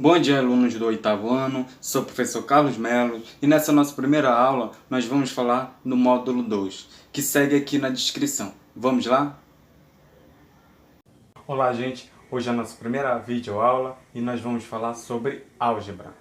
Bom dia, alunos do oitavo ano, sou o professor Carlos Melo e nessa nossa primeira aula nós vamos falar do módulo 2, que segue aqui na descrição. Vamos lá? Olá, gente! Hoje é a nossa primeira videoaula e nós vamos falar sobre álgebra.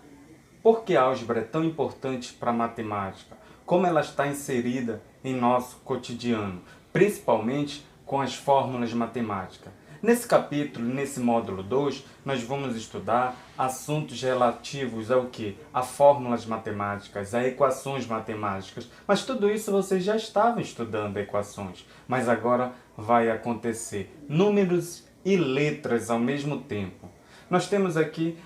Por que a álgebra é tão importante para a matemática? Como ela está inserida em nosso cotidiano, principalmente com as fórmulas matemáticas. Nesse capítulo, nesse módulo 2, nós vamos estudar assuntos relativos ao que? A fórmulas matemáticas, a equações matemáticas. Mas tudo isso vocês já estavam estudando equações. Mas agora vai acontecer números e letras ao mesmo tempo. Nós temos aqui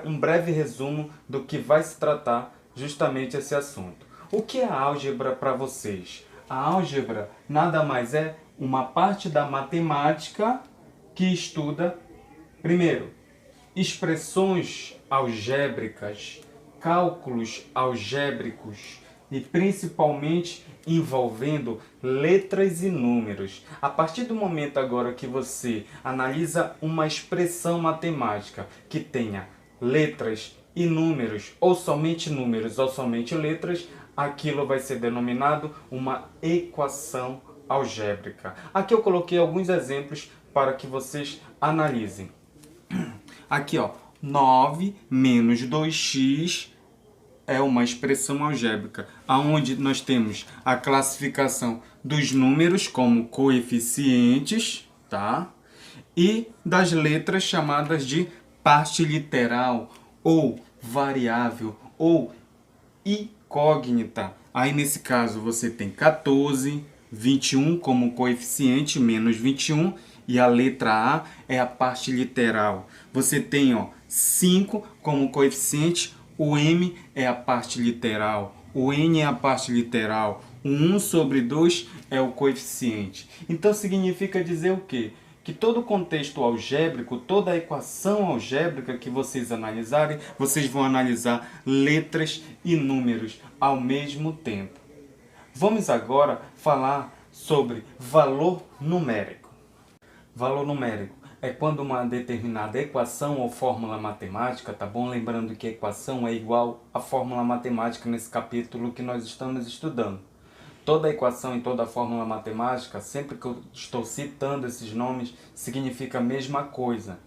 um breve resumo do que vai se tratar justamente esse assunto. O que é a álgebra para vocês? A álgebra nada mais é uma parte da matemática que estuda, primeiro, expressões algébricas, cálculos algébricos e principalmente envolvendo letras e números. A partir do momento agora que você analisa uma expressão matemática que tenha letras e números, ou somente letras, aquilo vai ser denominado uma equação algébrica. Aqui eu coloquei alguns exemplos para que vocês analisem. Aqui, ó, 9 menos 2x é uma expressão algébrica, onde nós temos a classificação dos números como coeficientes, tá? E das letras chamadas de parte literal, ou variável, ou incógnita. Aí, nesse caso, você tem 14, 21 como coeficiente, menos 21, e a letra A é a parte literal. Você tem, ó, 5 como coeficiente, o M é a parte literal, o N é a parte literal, o 1 sobre 2 é o coeficiente. Então significa dizer o quê? Que todo o contexto algébrico, toda a equação algébrica que vocês analisarem, vocês vão analisar letras e números ao mesmo tempo. Vamos agora falar sobre valor numérico. Valor numérico é quando uma determinada equação ou fórmula matemática, tá bom? Lembrando que a equação é igual à fórmula matemática nesse capítulo que nós estamos estudando. Toda equação e toda fórmula matemática, sempre que eu estou citando esses nomes, significa a mesma coisa.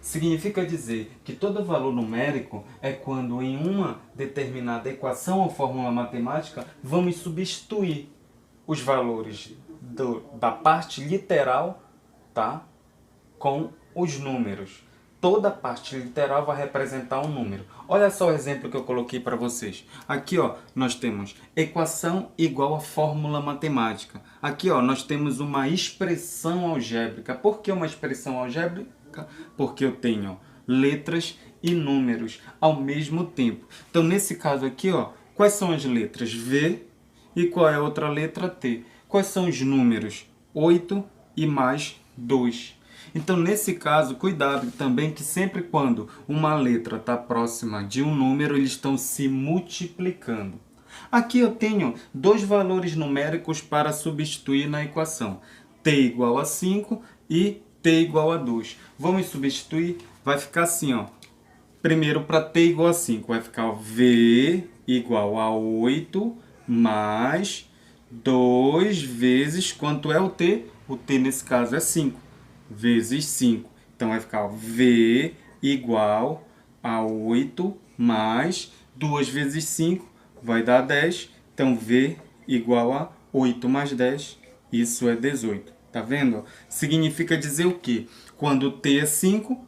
Significa dizer que todo valor numérico é quando em uma determinada equação ou fórmula matemática vamos substituir os valores da parte literal, tá? Com os números. Toda parte literal vai representar um número. Olha só o exemplo que eu coloquei para vocês. Aqui, ó, nós temos equação igual a fórmula matemática. Aqui, ó, nós temos uma expressão algébrica. Por que uma expressão algébrica? Porque eu tenho, ó, letras e números ao mesmo tempo. Então, nesse caso aqui, ó, quais são as letras? V e qual é a outra letra? T. Quais são os números? 8 e mais 2. Então, nesse caso, cuidado também que sempre quando uma letra está próxima de um número, eles estão se multiplicando. Aqui eu tenho dois valores numéricos para substituir na equação. T igual a 5 e T igual a 2. Vamos substituir, vai ficar assim, ó. Primeiro, para T igual a 5, vai ficar V igual a 8 mais 2 vezes, quanto é o T? O T nesse caso é 5. Vezes 5. Então vai ficar V igual a 8 mais 2 vezes 5 vai dar 10. Então V igual a 8 mais 10, isso é 18. Tá vendo? Significa dizer o quê? Quando T é 5,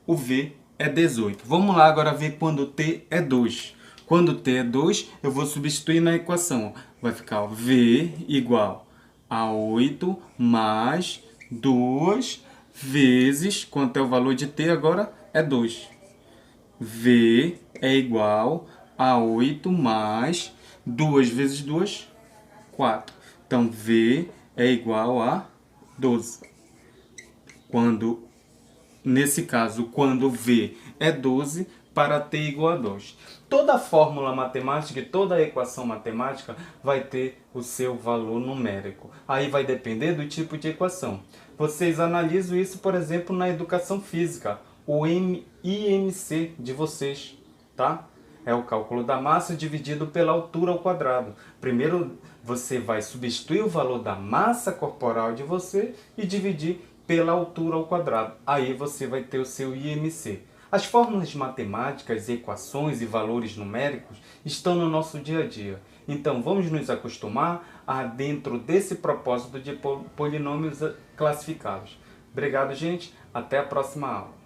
o V é 18. Vamos lá agora ver quando T é 2. Quando T é 2, eu vou substituir na equação. Vai ficar V igual a 8 mais 2 vezes, quanto é o valor de T agora? É 2. V é igual a 8 mais 2 vezes 2, 4. Então, V é igual a 12. Nesse caso, quando V é 12, para T igual a 2. Toda fórmula matemática e toda equação matemática vai ter o seu valor numérico. Aí vai depender do tipo de equação. Vocês analisam isso, por exemplo, na educação física, o IMC de vocês, tá? É o cálculo da massa dividido pela altura ao quadrado. Primeiro você vai substituir o valor da massa corporal de você e dividir pela altura ao quadrado. Aí você vai ter o seu IMC. As fórmulas matemáticas, equações e valores numéricos estão no nosso dia a dia. Então vamos nos acostumar a dentro desse propósito de polinômios classificados. Obrigado, gente. Até a próxima aula.